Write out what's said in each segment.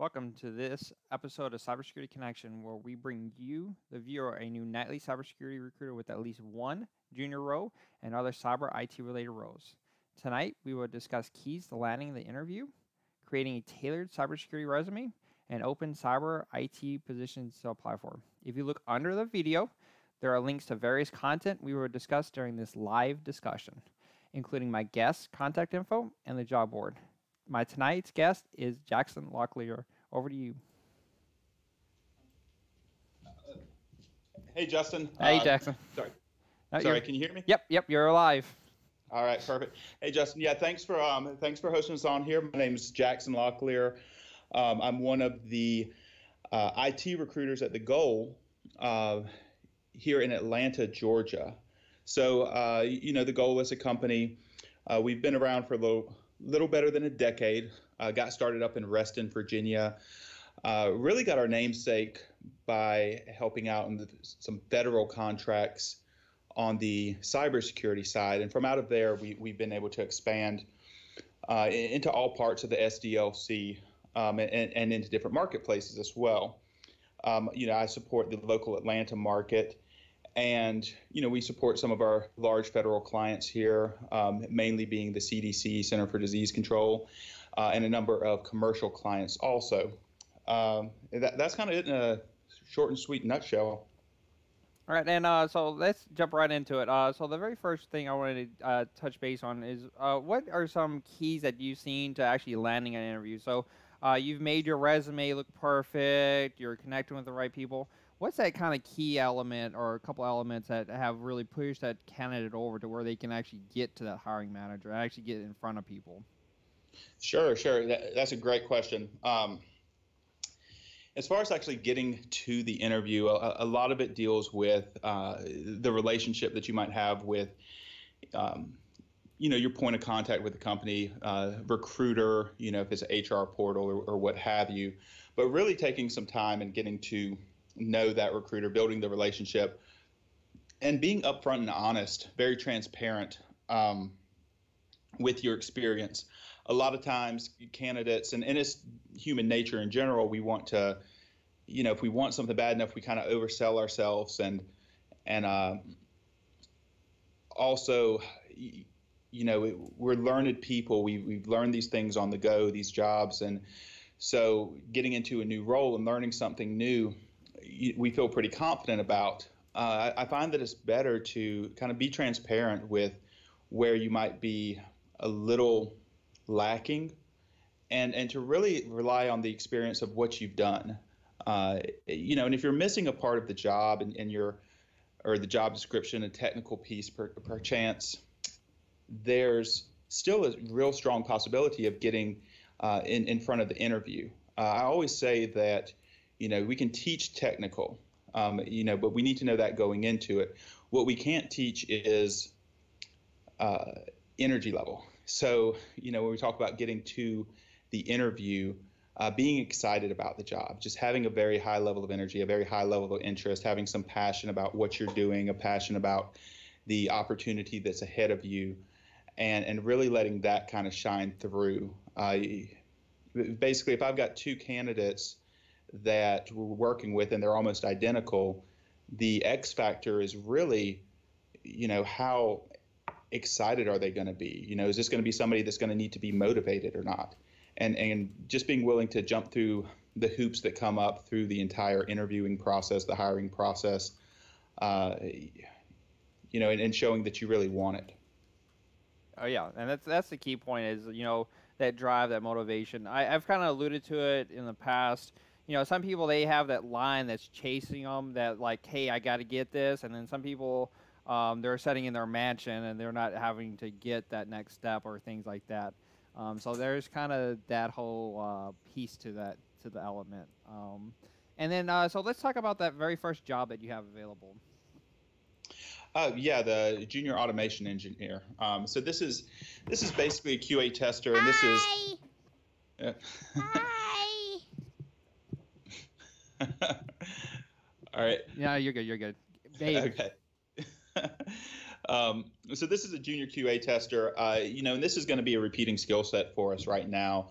Welcome to this episode of Cybersecurity Connection, where we bring you, the viewer, a new nightly cybersecurity recruiter with at least one junior role and other cyber IT related roles. Tonight, we will discuss keys to landing the interview, creating a tailored cybersecurity resume, and open cyber IT positions to apply for. If you look under the video, there are links to various content we will discuss during this live discussion, including my guest's contact info and the job board. My tonight's guest is Jackson Locklear. Over to you. Hey, Justin. Hey, Jackson. Sorry. Can you hear me? Yep. You're alive. All right, perfect. Hey, Justin. Yeah, thanks for hosting us on here. My name's Jackson Locklear. I'm one of the IT recruiters at The Goal here in Atlanta, Georgia. So, The Goal is a company. We've been around for a little better than a decade. Got started up in Reston, Virginia. Really got our namesake by helping out in some federal contracts on the cybersecurity side. And from out of there, we've been able to expand into all parts of the SDLC and into different marketplaces as well. I support the local Atlanta market. And, we support some of our large federal clients here, mainly being the CDC, Center for Disease Control, and a number of commercial clients also. That's kind of it in a short and sweet nutshell. All right, and so let's jump right into it. So the very first thing I wanted to touch base on is what are some keys that you've seen to actually landing an interview? So you've made your resume look perfect, you're connecting with the right people. What's that kind of key element or a couple elements that have really pushed that candidate over to where they can actually get to that hiring manager and actually get in front of people? Sure. That's a great question. As far as actually getting to the interview, a lot of it deals with the relationship that you might have with, your point of contact with the company, recruiter, if it's an HR portal or what have you. But really taking some time and getting to know that recruiter, building the relationship, and being upfront and honest, very transparent with your experience. A lot of times candidates, and it's human nature in general, we want to, if we want something bad enough, we kind of oversell ourselves and also, we're learned people. We've learned these things on the go, these jobs. And so getting into a new role and learning something new, we feel pretty confident about. I find that it's better to kind of be transparent with where you might be a little lacking and to really rely on the experience of what you've done. And if you're missing a part of the job or the job description, a technical piece per chance, there's still a real strong possibility of getting in front of the interview. I always say that we can teach technical, but we need to know that going into it. What we can't teach is energy level. So, when we talk about getting to the interview, being excited about the job, just having a very high level of energy, a very high level of interest, having some passion about what you're doing, a passion about the opportunity that's ahead of you, and really letting that kind of shine through. Basically, if I've got two candidates that we're working with and they're almost identical, the X factor is really, how excited are they going to be? Is this going to be somebody that's going to need to be motivated or not? And just being willing to jump through the hoops that come up through the entire interviewing process, the hiring process, and showing that you really want it. Oh yeah, and that's the key point is that drive, that motivation. I've kind of alluded to it in the past. Some people, they have that line that's chasing them, that like, hey, I got to get this. And then some people, they're sitting in their mansion and they're not having to get that next step or things like that. So there's kind of that whole piece to the element. And then, so let's talk about that very first job that you have available. The junior automation engineer. So this is basically a QA tester, and this is. Hi. All right. Yeah, you're good. Babe. Okay. So this is a junior QA tester, and this is going to be a repeating skill set for us right now.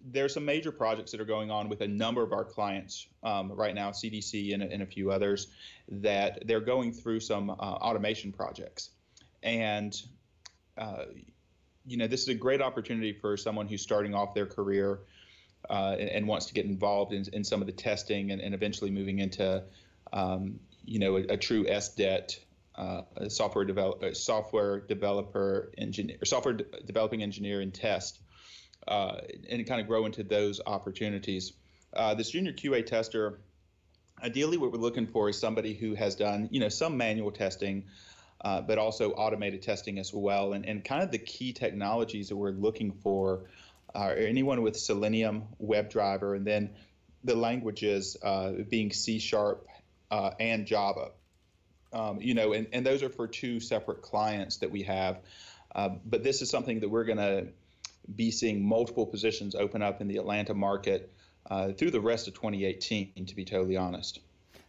there's some major projects that are going on with a number of our clients right now, CDC and a few others, that they're going through some automation projects. And, this is a great opportunity for someone who's starting off their career and wants to get involved in some of the testing and eventually moving into, a true SDET, software developing engineer and test. And kind of grow into those opportunities. This junior QA tester, ideally what we're looking for is somebody who has done, some manual testing, but also automated testing as well. And kind of the key technologies that we're looking for are anyone with Selenium, WebDriver, and then the languages being C# and Java. And those are for two separate clients that we have. But this is something that we're going to be seeing multiple positions open up in the Atlanta market through the rest of 2018, to be totally honest.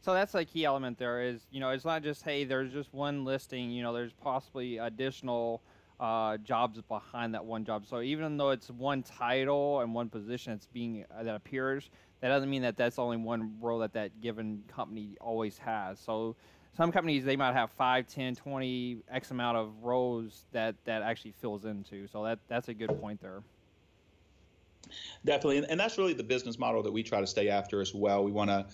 So that's a key element there is, it's not just, hey, there's just one listing, there's possibly additional jobs behind that one job. So even though it's one title and one position that appears, that doesn't mean that that's only one role that given company always has. So some companies, they might have 5, 10, 20, X amount of roles that actually fills into. So that's a good point there. Definitely, and that's really the business model that we try to stay after as well. We kind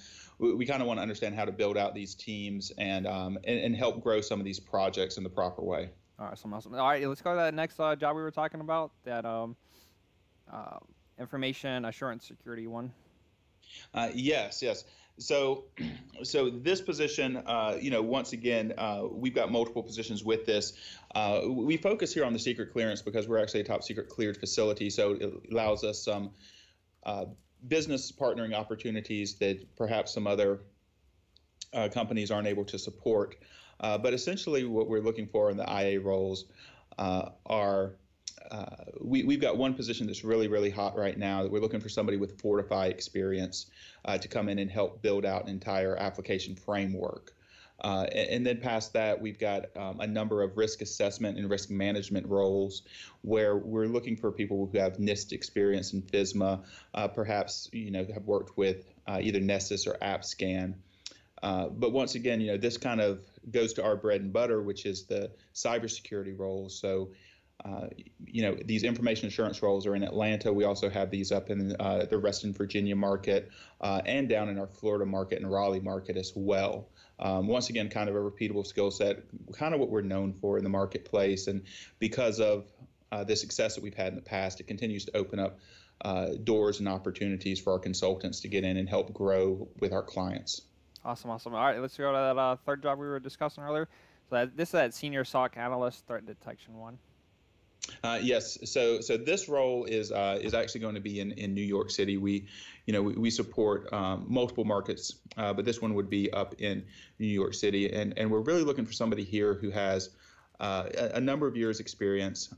of want to understand how to build out these teams and help grow some of these projects in the proper way. All right, awesome. All right, let's go to that next job we were talking about, that information assurance security one. Yes. So this position, once again, we've got multiple positions with this. We focus here on the secret clearance because we're actually a top secret cleared facility. So it allows us some business partnering opportunities that perhaps some other companies aren't able to support. But essentially what we're looking for in the IA roles are we've got one position that's really, really hot right now that we're looking for somebody with Fortify experience to come in and help build out an entire application framework. And then past that, we've got a number of risk assessment and risk management roles where we're looking for people who have NIST experience in FISMA, perhaps, have worked with either Nessus or AppScan. But once again, this kind of goes to our bread and butter, which is the cybersecurity roles. So these information assurance roles are in Atlanta. We also have these up in the Reston, Virginia market and down in our Florida market and Raleigh market as well. Once again, kind of a repeatable skill set, kind of what we're known for in the marketplace. And because of the success that we've had in the past, it continues to open up doors and opportunities for our consultants to get in and help grow with our clients. Awesome. All right, let's go to that third job we were discussing earlier. So this is that senior SOC analyst threat detection one. Yes. So this role is actually going to be in New York City. We support multiple markets, but this one would be up in New York City, and we're really looking for somebody here who has a number of years experience,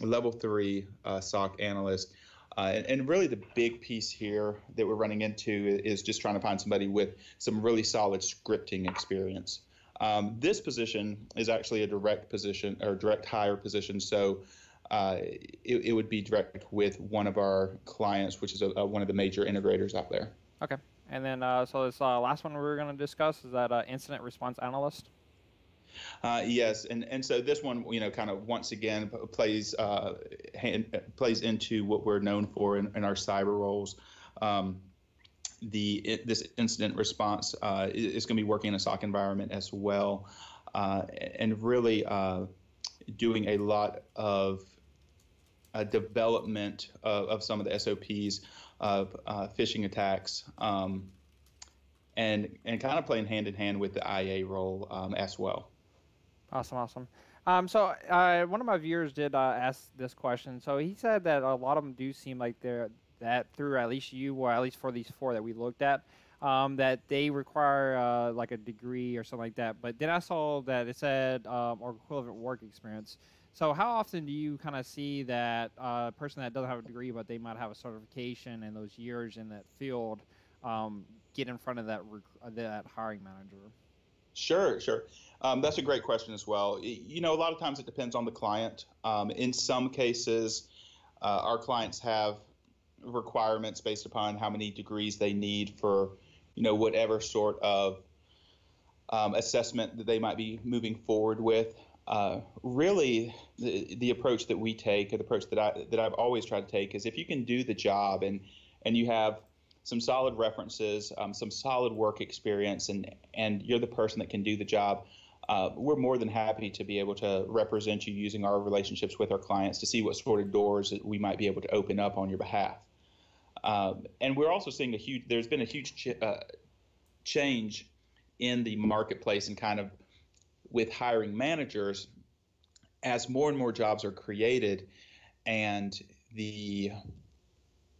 level 3 SOC analyst. And really the big piece here that we're running into is just trying to find somebody with some really solid scripting experience. This position is actually a direct position or direct hire position. So it would be direct with one of our clients, which is one of the major integrators out there. Okay. And then so this last one we were going to discuss is that incident response analyst. Yes, and so this one, kind of once again plays into what we're known for in our cyber roles. This incident response is going to be working in a SOC environment as well, and really doing a lot of development of some of the SOPs of phishing attacks, and kind of playing hand in hand with the IA role as well. Awesome. So one of my viewers did ask this question. So he said that a lot of them do seem like they're that through at least you, or at least for these 4 that we looked at, that they require like a degree or something like that. But then I saw that it said or equivalent work experience. So how often do you kind of see that person that doesn't have a degree, but they might have a certification and those years in that field get in front of that hiring manager? Sure. That's a great question as well. A lot of times it depends on the client. In some cases, our clients have requirements based upon how many degrees they need for, whatever sort of assessment that they might be moving forward with. Really, the approach that we take, or the approach that I've always tried to take, is if you can do the job and you have some solid references, some solid work experience, and you're the person that can do the job. We're more than happy to be able to represent you using our relationships with our clients to see what sort of doors that we might be able to open up on your behalf. And we're also seeing there's been a huge change in the marketplace and kind of with hiring managers as more and more jobs are created, and the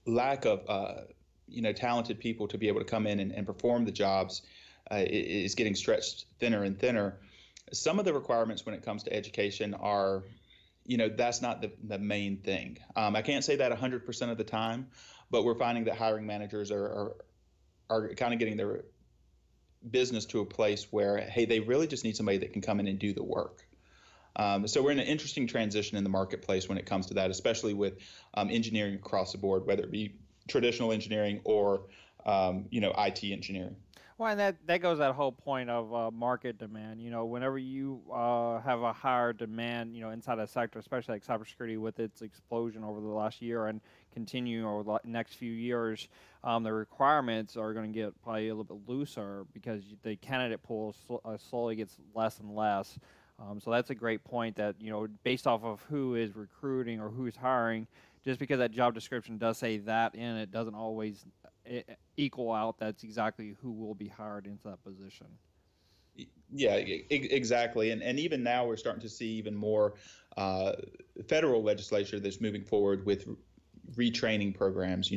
lack of talented people to be able to come in and perform the jobs is getting stretched thinner and thinner. Some of the requirements when it comes to education are, that's not the main thing. I can't say that 100% of the time, but we're finding that hiring managers are kind of getting their business to a place where, hey, they really just need somebody that can come in and do the work. So we're in an interesting transition in the marketplace when it comes to that, especially with engineering across the board, whether it be traditional engineering or IT engineering. Well, and that goes that whole point of market demand. Whenever you have a higher demand, inside a sector, especially like cybersecurity, with its explosion over the last year and continue over the next few years, the requirements are going to get probably a little bit looser because the candidate pool slowly gets less and less. So that's a great point that, based off of who is recruiting or who's hiring, just because that job description does say that in it, doesn't always equal out that's exactly who will be hired into that position. Yeah, exactly. And even now we're starting to see even more federal legislature that's moving forward with retraining programs.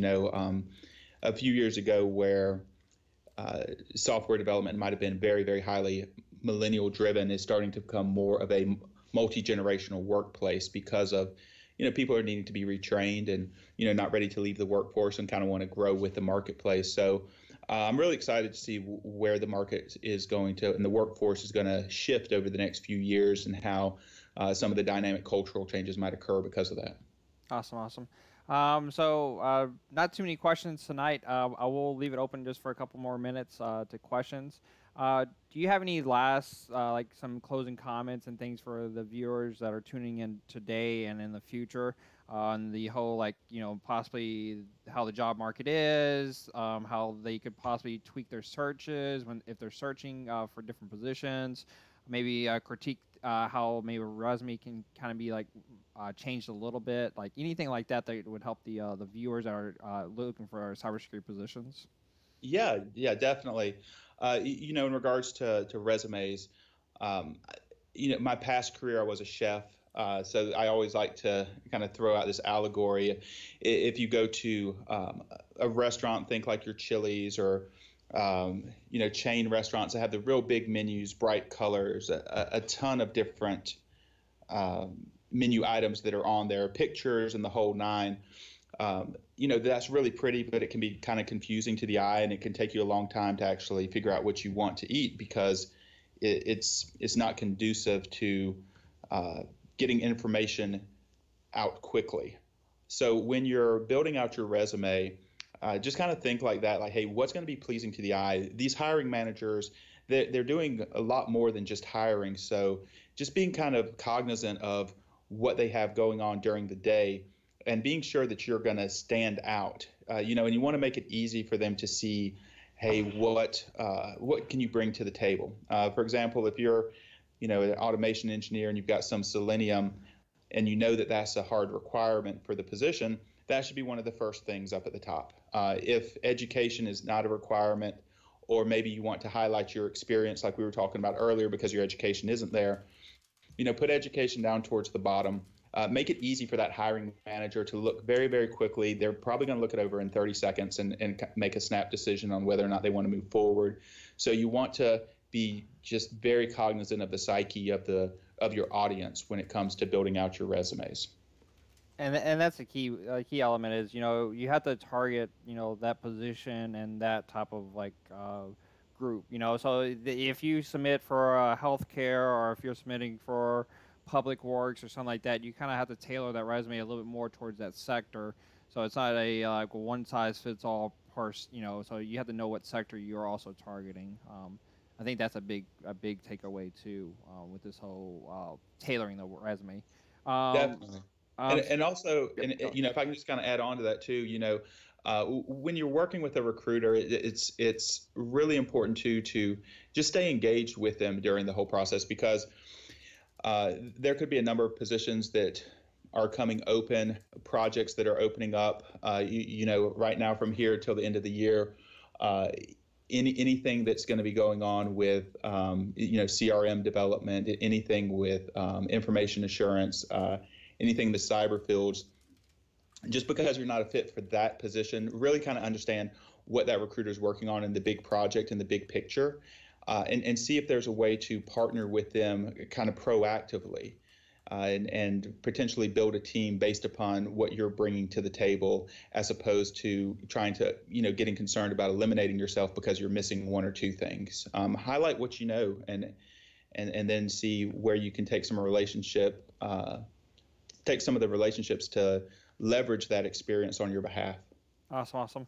A few years ago where software development might have been very, very highly millennial driven is starting to become more of a multi-generational workplace because of people are needing to be retrained and not ready to leave the workforce and kind of want to grow with the marketplace. So I'm really excited to see where the market is going to and the workforce is going to shift over the next few years and how some of the dynamic cultural changes might occur because of that. Awesome. So not too many questions tonight. I will leave it open just for a couple more minutes to questions. Do you have any last, like some closing comments and things for the viewers that are tuning in today and in the future on the whole, like, possibly how the job market is, how they could possibly tweak their searches if they're searching for different positions, maybe critique how maybe a resume can kind of be like changed a little bit, like anything like that that would help the viewers that are looking for cybersecurity positions? Yeah, definitely. In regards to resumes, my past career, I was a chef. So I always like to kind of throw out this allegory. If you go to a restaurant, think like your Chili's or, chain restaurants that have the real big menus, bright colors, a ton of different menu items that are on there, pictures and the whole nine. That's really pretty, but it can be kind of confusing to the eye, and it can take you a long time to actually figure out what you want to eat because it's not conducive to getting information out quickly. So when you're building out your resume, just kind of think like that, like, hey, what's going to be pleasing to the eye? These hiring managers, they're doing a lot more than just hiring. So just being kind of cognizant of what they have going on during the day and being sure that you're going to stand out, and you want to make it easy for them to see, hey, what can you bring to the table? For example, if you're, an automation engineer and you've got some Selenium and you know that that's a hard requirement for the position, that should be one of the first things up at the top. If education is not a requirement, or maybe you want to highlight your experience like we were talking about earlier because your education isn't there, put education down towards the bottom. Make it easy for that hiring manager to look very, very quickly. They're probably going to look it over in 30 seconds and make a snap decision on whether or not they want to move forward. So you want to be just very cognizant of the psyche of your audience when it comes to building out your resumes. And that's the key element is, you have to target, that position and that type of like group, so if you submit for healthcare or if you're submitting for public works or something like that, you kind of have to tailor that resume a little bit more towards that sector So it's not a like one size fits all so you have to know what sector you're also targeting. I think that's a big takeaway too with this whole tailoring the resume. Um, Definitely. um, And also, yep, and go. if I can just kind of add on to that too, when you're working with a recruiter, it's really important to just stay engaged with them during the whole process, because there could be a number of positions that are coming open, projects that are opening up. Right now from here till the end of the year, uh, anything that's going to be going on with CRM development, anything with information assurance, anything in the cyber fields. Just because you're not a fit for that position, really kind of understand what that recruiter is working on in the big project and the big picture, and see if there's a way to partner with them kind of proactively, and potentially build a team based upon what you're bringing to the table, as opposed to trying to, getting concerned about eliminating yourself because you're missing one or two things. Highlight what you know, and then see where you can take some of the relationships to leverage that experience on your behalf. Awesome, awesome.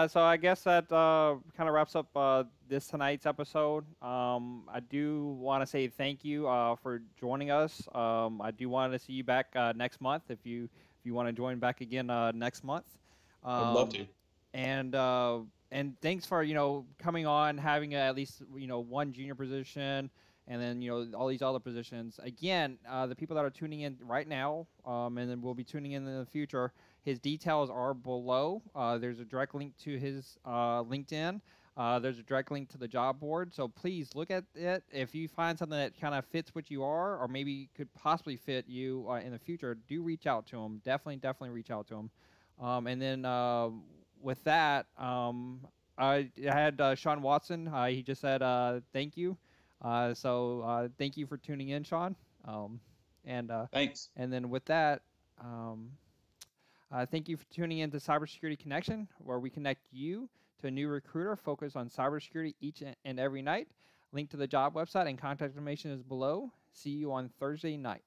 So I guess that kind of wraps up this tonight's episode. I do want to say thank you for joining us. I do want to see you back next month if you want to join back again next month. I'd love Um, to. and thanks for coming on, having at least one junior position, and then all these other positions. Again, the people that are tuning in right now, and then will be tuning in the future. His details are below. There's a direct link to his LinkedIn. There's a direct link to the job board. So please look at it. If you find something that kind of fits what you are, or maybe could possibly fit you in the future, do reach out to him. Definitely reach out to him. And then with that, I had Sean Watson. He just said thank you. So thank you for tuning in, Sean. Um, and Thanks. and then with that. Thank you for tuning in to Cybersecurity Connection, where we connect you to a new recruiter focused on cybersecurity each and every night. Link to the job website and contact information is below. See you on Thursday night.